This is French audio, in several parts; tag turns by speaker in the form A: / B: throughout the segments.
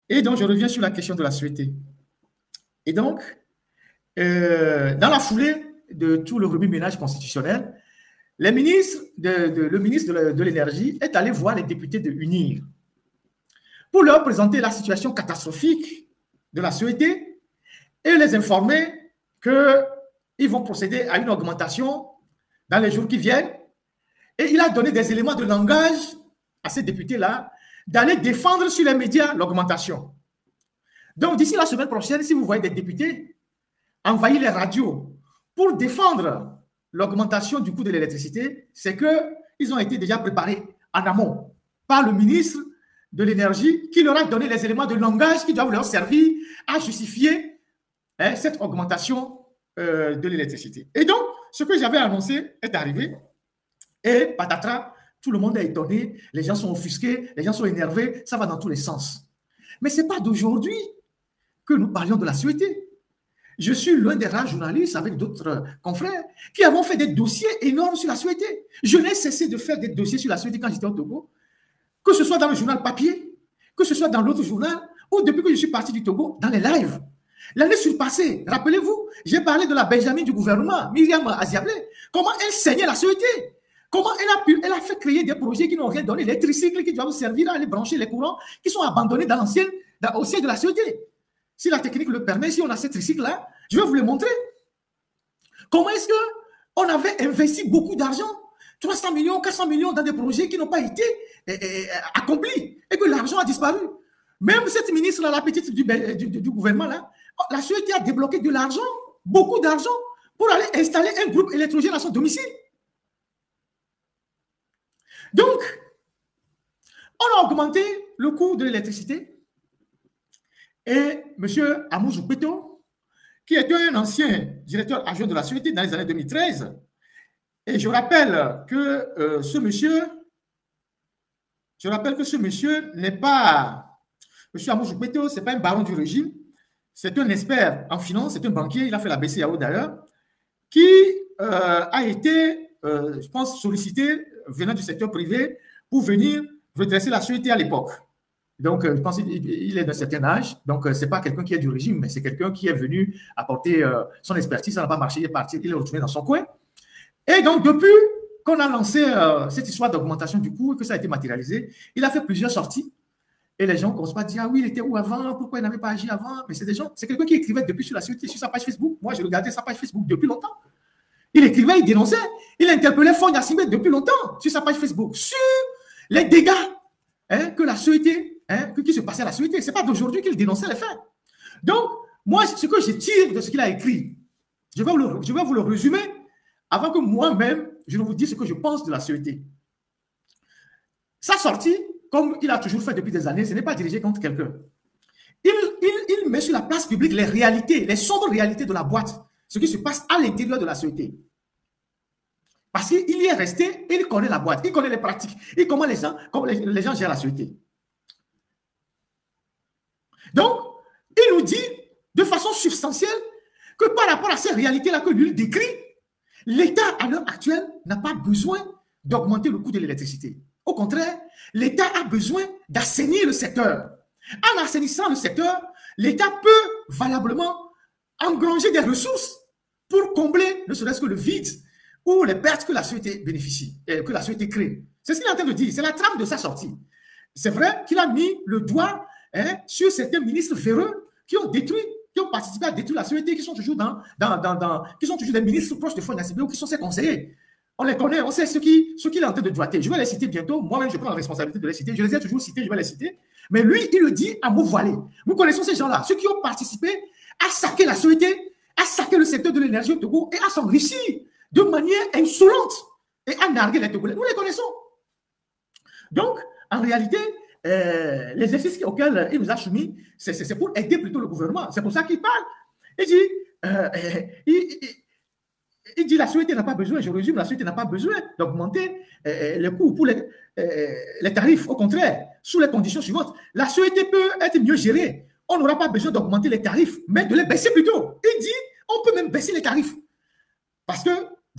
A: Et donc, je reviens sur la question de la sûreté. Et donc, dans la foulée de tout le remue-ménage constitutionnel, le ministre de l'Énergie est allé voir les députés de UNIR pour leur présenter la situation catastrophique de la sûreté et les informer qu'ils vont procéder à une augmentation dans les jours qui viennent. Et il a donné des éléments de langage à ces députés-là d'aller défendre sur les médias l'augmentation. Donc, d'ici la semaine prochaine, si vous voyez des députés envahir les radios pour défendre l'augmentation du coût de l'électricité, c'est qu'ils ont été déjà préparés en amont par le ministre de l'Énergie qui leur a donné les éléments de langage qui doivent leur servir à justifier cette augmentation de l'électricité. Et donc, ce que j'avais annoncé est arrivé et patatras, tout le monde est étonné, les gens sont offusqués, les gens sont énervés, ça va dans tous les sens. Mais ce n'est pas d'aujourd'hui que nous parlions de la sûreté. Je suis l'un des rares journalistes avec d'autres confrères qui avons fait des dossiers énormes sur la sûreté. Je n'ai cessé de faire des dossiers sur la sûreté quand j'étais au Togo, que ce soit dans le journal papier, que ce soit dans l'autre journal, ou depuis que je suis parti du Togo, dans les lives. L'année surpassée, rappelez-vous, j'ai parlé de la Benjamin du gouvernement, Myriam Aziablé, comment elle saignait la sûreté, comment elle a fait créer des projets qui n'ont rien donné, les tricycles qui doivent servir à aller brancher les courants, qui sont abandonnés au siège de la sûreté. Si la technique le permet, si on a ces tricycles-là, je vais vous le montrer. Comment est-ce qu'on avait investi beaucoup d'argent, 300 millions, 400 millions dans des projets qui n'ont pas été accomplis et que l'argent a disparu. Même cette ministre-là, la petite du gouvernement-là, la sûreté a débloqué de l'argent, beaucoup d'argent, pour aller installer un groupe électrogène à son domicile. Donc, on a augmenté le coût de l'électricité. Et M. Amoujou Beto, qui était un ancien directeur adjoint de la sûreté dans les années 2013, et je rappelle que ce monsieur n'est pas, M. Amoujou Beto, ce n'est pas un baron du régime, c'est un expert en finance, c'est un banquier, il a fait la BCAO d'ailleurs, qui a été, je pense, sollicité venant du secteur privé pour venir redresser la sûreté à l'époque. Donc, je pense qu'il est d'un certain âge. Donc, ce n'est pas quelqu'un qui est du régime, mais c'est quelqu'un qui est venu apporter son expertise. Ça n'a pas marché, il est parti, il est retourné dans son coin. Et donc, depuis qu'on a lancé cette histoire d'augmentation du coût et que ça a été matérialisé, il a fait plusieurs sorties. Et les gens ne commencent pas à dire, ah oui, il était où avant? Pourquoi il n'avait pas agi avant? Mais c'est quelqu'un qui écrivait depuis sur la sûreté, sur sa page Facebook. Moi, j'ai regardé sa page Facebook depuis longtemps. Il écrivait, il dénonçait. Il interpellait Fon Yassimé depuis longtemps sur sa page Facebook, sur les dégâts que la sûreté qui se passait à la sûreté. Ce n'est pas d'aujourd'hui qu'il dénonçait les faits. Donc, moi, ce que je tire de ce qu'il a écrit, je vais vous le résumer avant que moi-même, je ne vous dise ce que je pense de la sûreté. Sa sortie, comme il a toujours fait depuis des années, ce n'est pas dirigé contre quelqu'un. Il met sur la place publique les réalités, les sombres réalités de la boîte, ce qui se passe à l'intérieur de la sûreté. Parce qu'il y est resté, il connaît la boîte, il connaît les pratiques, et comment les gens gèrent la sûreté. Donc, il nous dit de façon substantielle que par rapport à ces réalités-là que lui décrit, l'État, à l'heure actuelle, n'a pas besoin d'augmenter le coût de l'électricité. Au contraire, l'État a besoin d'assainir le secteur. En assainissant le secteur, l'État peut valablement engranger des ressources pour combler ne serait-ce que le vide ou les pertes que la sûreté bénéficie, que la sûreté crée. C'est ce qu'il est en train de dire, c'est la trame de sa sortie. C'est vrai qu'il a mis le doigt sur certains ministres véreux qui ont participé à détruire la sûreté, qui sont toujours qui sont toujours des ministres proches de Fon Yassimé ou qui sont ses conseillers. On les connaît, on sait ce qu'il est en train de droiter. Je vais les citer bientôt. Moi-même, je prends la responsabilité de les citer. Je les ai toujours cités, je vais les citer. Mais lui, il le dit à mots voilés. Nous connaissons ces gens-là, ceux qui ont participé à saquer la sûreté, à saquer le secteur de l'énergie au Togo et à s'enrichir de manière insolente et à narguer les Togolais. Nous les connaissons. Donc, en réalité, l'exercice auquel il nous a soumis, c'est pour aider plutôt le gouvernement. C'est pour ça qu'il parle. Il dit la sûreté n'a pas besoin, je résume, la sûreté n'a pas besoin d'augmenter les coûts pour les tarifs. Au contraire, sous les conditions suivantes, la sûreté peut être mieux gérée. On n'aura pas besoin d'augmenter les tarifs, mais de les baisser plutôt. Il dit on peut même baisser les tarifs. Parce que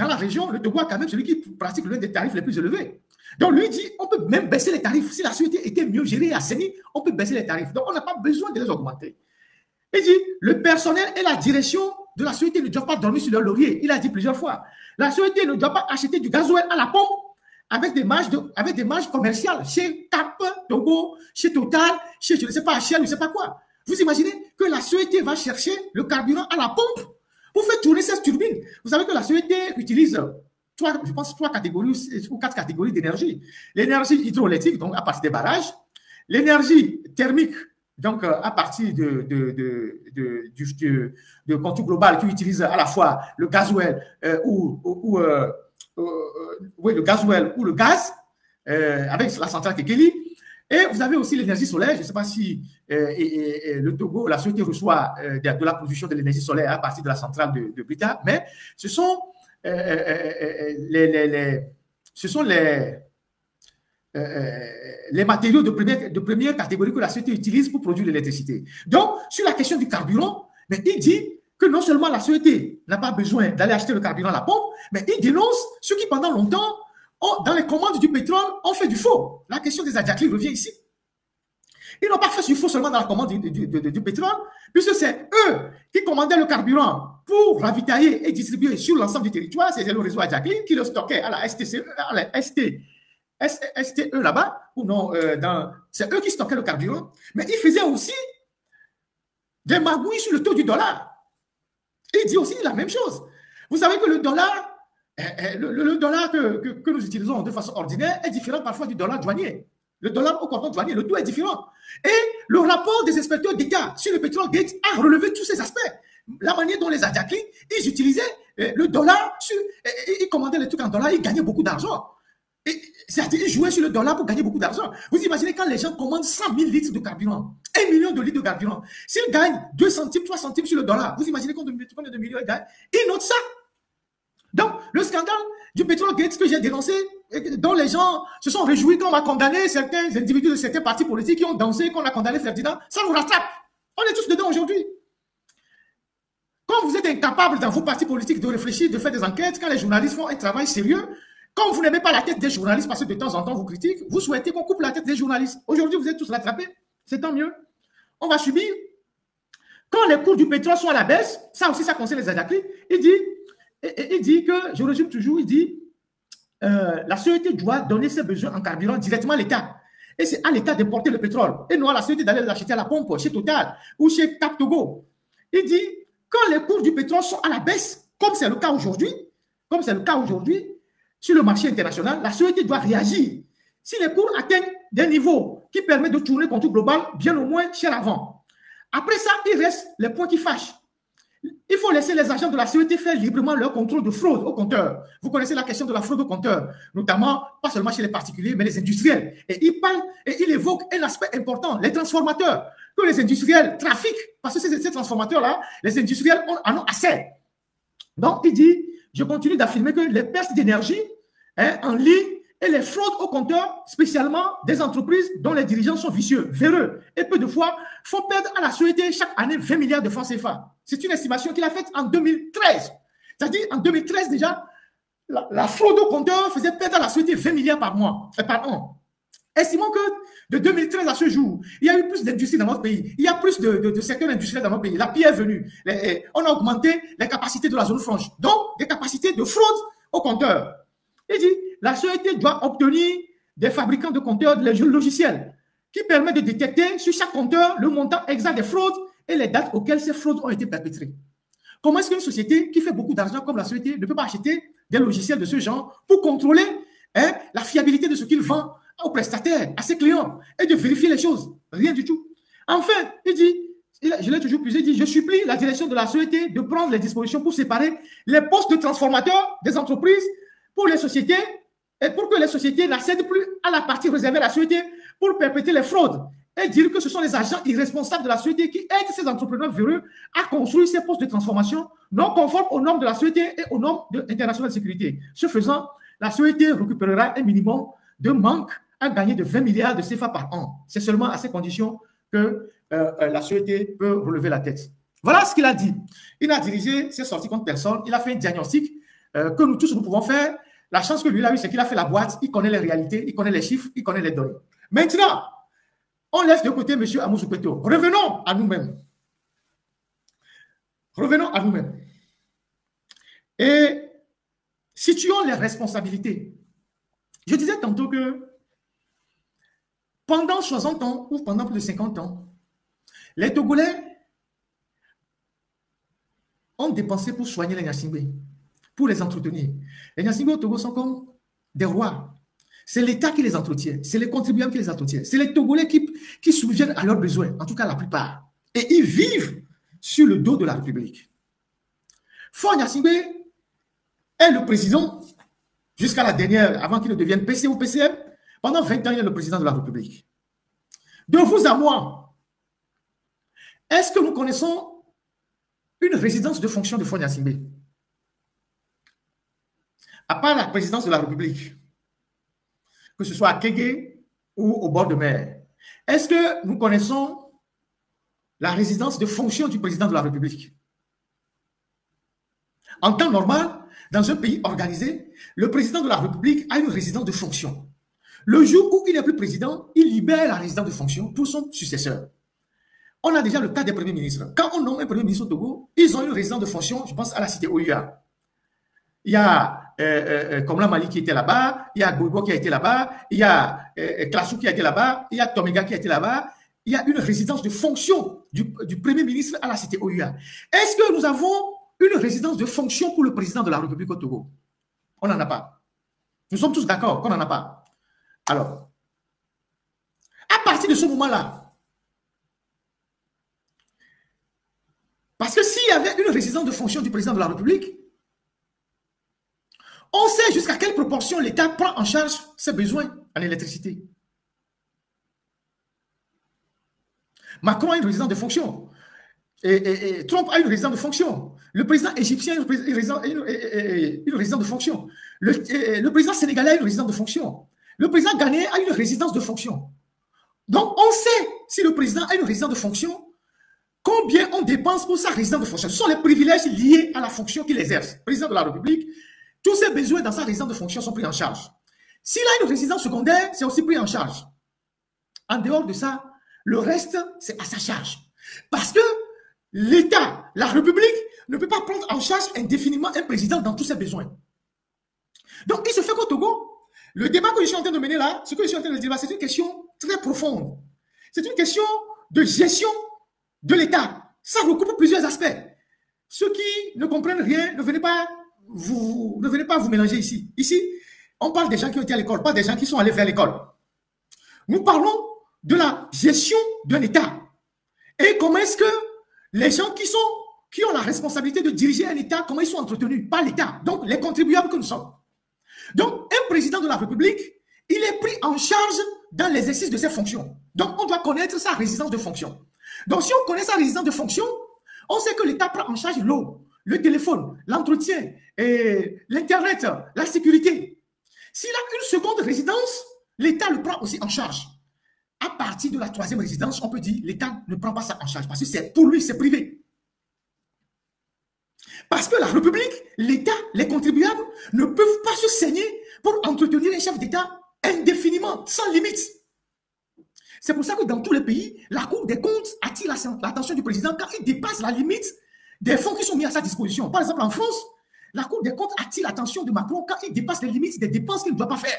A: dans la région, le Togo a quand même celui qui pratique l'un des tarifs les plus élevés. Donc, lui dit, on peut même baisser les tarifs. Si la société était mieux gérée et assainie, on peut baisser les tarifs. Donc, on n'a pas besoin de les augmenter. Il dit, le personnel et la direction de la société ne doivent pas dormir sur leur laurier. Il a dit plusieurs fois. La société ne doit pas acheter du gasoil à la pompe avec des marges commerciales chez Cap, Togo, chez Total, chez je ne sais pas, Shell, je ne sais pas quoi. Vous imaginez que la société va chercher le carburant à la pompe pour faire tourner cette turbine. Vous savez que la société utilise trois catégories ou 4 catégories d'énergie. L'énergie hydroélectrique, donc à partir des barrages, l'énergie thermique, donc à partir du contour global qui utilise à la fois le gasoil le gasoil ou le gaz avec la centrale Kekeli. Et vous avez aussi l'énergie solaire. Je ne sais pas si le Togo, la société reçoit de la production de l'énergie solaire à partir de la centrale de Brita, mais ce sont les matériaux de première catégorie que la société utilise pour produire l'électricité. Donc, sur la question du carburant, mais il dit que non seulement la société n'a pas besoin d'aller acheter le carburant à la pompe, mais il dénonce ceux qui, pendant longtemps, dans les commandes du pétrole, ont fait du faux. La question des Adjacli revient ici. Ils n'ont pas fait du faux seulement dans la commande du pétrole, puisque c'est eux qui commandaient le carburant pour ravitailler et distribuer sur l'ensemble du territoire. C'est le réseau Adjacli qui le stockait à la STE là-bas, ou non, c'est eux qui stockaient le carburant. Mais ils faisaient aussi des magouilles sur le taux du dollar. Il dit aussi la même chose. Vous savez que le dollar que nous utilisons de façon ordinaire est différent parfois du dollar douanier. Le dollar au comptant douanier, le taux est différent. Et le rapport des inspecteurs d'État sur le pétrole Gate a relevé tous ces aspects. La manière dont les Adjacli, ils utilisaient le dollar, ils commandaient les trucs en dollars, ils gagnaient beaucoup d'argent. C'est-à-dire, ils jouaient sur le dollar pour gagner beaucoup d'argent. Vous imaginez quand les gens commandent 100 000 litres de carburant, 1 million de litres de carburant, s'ils gagnent 2 centimes, 3 centimes sur le dollar, vous imaginez combien de millions ils gagnent? Ils notent ça. Donc, le scandale du pétrole Gate que j'ai dénoncé, dont les gens se sont réjouis qu'on a condamné certains individus de certains partis politiques qui ont dansé, qu'on a condamné Ferdinand, ça nous rattrape. On est tous dedans aujourd'hui. Quand vous êtes incapable dans vos partis politiques de réfléchir, de faire des enquêtes, quand les journalistes font un travail sérieux, quand vous n'aimez pas la tête des journalistes parce que de temps en temps vous critiquez, vous souhaitez qu'on coupe la tête des journalistes. Aujourd'hui, vous êtes tous rattrapés. C'est tant mieux. On va subir. Quand les cours du pétrole sont à la baisse, ça aussi, ça concerne les Adjacli, il dit que, je résume toujours, il dit la société doit donner ses besoins en carburant directement à l'État. Et c'est à l'État d'importer le pétrole. Et non à la société d'aller l'acheter à la pompe chez Total ou chez Cap Togo. Il dit, quand les cours du pétrole sont à la baisse, comme c'est le cas aujourd'hui, sur le marché international, la société doit réagir. Si les cours atteignent des niveaux qui permettent de tourner contre le global, bien au moins cher avant. Après ça, il reste les points qui fâchent. Il faut laisser les agents de la sécurité faire librement leur contrôle de fraude au compteur. Vous connaissez la question de la fraude au compteur, notamment, pas seulement chez les particuliers, mais les industriels. Et il parle et il évoque un aspect important, les transformateurs, que les industriels trafiquent, parce que ces transformateurs-là, les industriels en ont assez. Donc, il dit, je continue d'affirmer que les pertes d'énergie en ligne et les fraudes au compteur, spécialement des entreprises dont les dirigeants sont vicieux, véreux et peu de fois, font perdre à la société chaque année 20 milliards de francs CFA. C'est une estimation qu'il a faite en 2013. C'est-à-dire, en 2013 déjà, la fraude au compteur faisait perdre à la société 20 milliards par an. Estimons que de 2013 à ce jour, il y a eu plus d'industries dans notre pays. Il y a plus de secteurs industriels dans notre pays. La pierre est venue. On a augmenté les capacités de la zone franche. Donc, des capacités de fraude au compteur. Il dit, la société doit obtenir des fabricants de compteurs, les logiciels, qui permettent de détecter sur chaque compteur le montant exact des fraudes et les dates auxquelles ces fraudes ont été perpétrées. Comment est-ce qu'une société qui fait beaucoup d'argent comme la société ne peut pas acheter des logiciels de ce genre pour contrôler la fiabilité de ce qu'il vend aux prestataires, à ses clients, et de vérifier les choses? Rien du tout. Enfin, il dit, je l'ai toujours plus, il dit, je supplie la direction de la société de prendre les dispositions pour séparer les postes de transformateurs des entreprises pour les sociétés et pour que les sociétés n'accèdent plus à la partie réservée à la société pour perpétrer les fraudes et dire que ce sont les agents irresponsables de la société qui aident ces entrepreneurs véreux à construire ces postes de transformation non conformes aux normes de la société et aux normes internationales de sécurité. Ce faisant, la société récupérera un minimum de manque à gagner de 20 milliards de CFA par an. C'est seulement à ces conditions que la société peut relever la tête. Voilà ce qu'il a dit. Il a dirigé ses sorties contre personne. Il a fait un diagnostic que nous tous nous pouvons faire. La chance que lui a eu, c'est qu'il a fait la boîte, il connaît les réalités, il connaît les chiffres, il connaît les données. Maintenant, on laisse de côté M. Amoussou Peto. Revenons à nous-mêmes. Revenons à nous-mêmes. Et situons les responsabilités. Je disais tantôt que pendant 60 ans ou pendant plus de 50 ans, les Togolais ont dépensé pour soigner les Nyasingbe, pour les entretenir. Les Nyasingbe au Togo sont comme des rois. C'est l'État qui les entretient, c'est les contribuables qui les entretiennent, c'est les Togolais qui subviennent à leurs besoins, en tout cas la plupart. Et ils vivent sur le dos de la République. Faure Gnassingbé est le président, jusqu'à la dernière, avant qu'il ne devienne PC ou PCM, pendant 20 ans, il est le président de la République. De vous à moi, est-ce que nous connaissons une résidence de fonction de Faure Gnassingbé? À part la présidence de la République, que ce soit à Kégué ou au bord de mer, est-ce que nous connaissons la résidence de fonction du président de la République? En temps normal, dans un pays organisé, le président de la République a une résidence de fonction. Le jour où il n'est plus président, il libère la résidence de fonction pour son successeur. On a déjà le cas des premiers ministres. Quand on nomme un premier ministre au Togo, ils ont une résidence de fonction, je pense à la cité OUA. Il y a Komla Mali qui était là-bas, il y a Gogo qui a été là-bas, il y a Klassou qui a été là-bas, il y a Tomiga qui a été là-bas. Il y a une résidence de fonction du premier ministre à la cité OUA. Est-ce que nous avons une résidence de fonction pour le président de la République au Togo? On n'en a pas. Nous sommes tous d'accord qu'on n'en a pas. Alors, à partir de ce moment-là, parce que s'il y avait une résidence de fonction du président de la République, on sait jusqu'à quelle proportion l'État prend en charge ses besoins en électricité. Macron a une résidence de fonction. Et Trump a une résidence de fonction. Le président égyptien a une résidence de fonction. Le président sénégalais a une résidence de fonction. Le président ghanéen a une résidence de fonction. Donc, on sait, si le président a une résidence de fonction, combien on dépense pour sa résidence de fonction. Ce sont les privilèges liés à la fonction qu'il exerce. Le président de la République, tous ses besoins dans sa résidence de fonction sont pris en charge. S'il a une résidence secondaire, c'est aussi pris en charge. En dehors de ça, le reste, c'est à sa charge. Parce que l'État, la République, ne peut pas prendre en charge indéfiniment un président dans tous ses besoins. Donc, il se fait qu'au Togo, le débat que je suis en train de mener là, ce que je suis en train de dire là, c'est une question très profonde. C'est une question de gestion de l'État. Ça recoupe plusieurs aspects. Ceux qui ne comprennent rien, ne venez pas vous mélanger ici. Ici, on parle des gens qui ont été à l'école, pas des gens qui sont allés vers l'école. Nous parlons de la gestion d'un État. Et comment est-ce que les gens qui ont la responsabilité de diriger un État, comment ils sont entretenus par l'État, donc les contribuables que nous sommes. Donc, un président de la République, il est pris en charge dans l'exercice de ses fonctions. Donc, on doit connaître sa résidence de fonction. Donc, si on connaît sa résidence de fonction, on sait que l'État prend en charge l'eau, le téléphone, l'entretien, l'Internet, la sécurité. S'il a une seconde résidence, l'État le prend aussi en charge. À partir de la troisième résidence, on peut dire l'État ne prend pas ça en charge parce que c'est pour lui, c'est privé. Parce que la République, l'État, les contribuables ne peuvent pas se saigner pour entretenir un chef d'État indéfiniment, sans limite. C'est pour ça que dans tous les pays, la Cour des comptes attire l'attention du président quand il dépasse la limite des fonds qui sont mis à sa disposition. Par exemple, en France, la Cour des comptes attire l'attention de Macron quand il dépasse les limites des dépenses qu'il ne doit pas faire.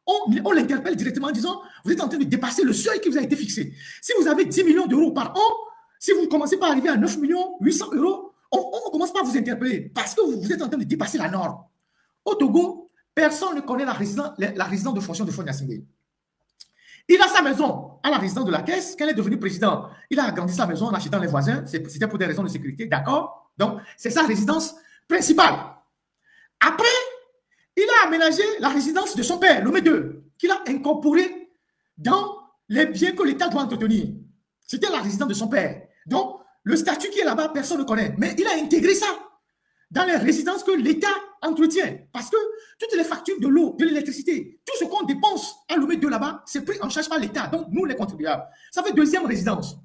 A: On l'interpelle directement en disant, vous êtes en train de dépasser le seuil qui vous a été fixé. Si vous avez 10 millions d'euros par an, si vous commencez par arriver à 9 800 000 €, on commence pas à vous interpeller parce que vous êtes en train de dépasser la norme. Au Togo, personne ne connaît la résidence de fonction de Faure Gnassingbé. Il a sa maison à la résidence de la Caisse. Quand il est devenu président, il a agrandi sa maison en achetant les voisins. C'était pour des raisons de sécurité, d'accord? Donc, c'est sa résidence principale. Après, il a aménagé la résidence de son père, Lomé II, qu'il a incorporé dans les biens que l'État doit entretenir. C'était la résidence de son père. Donc, le statut qui est là-bas, personne ne connaît. Mais il a intégré ça dans les résidences que l'État entretient. Parce que toutes les factures de l'eau, de l'électricité, tout ce qu'on dépense à Lomé II là-bas, c'est pris en charge par l'État. Donc, nous, les contribuables. Ça fait deuxième résidence.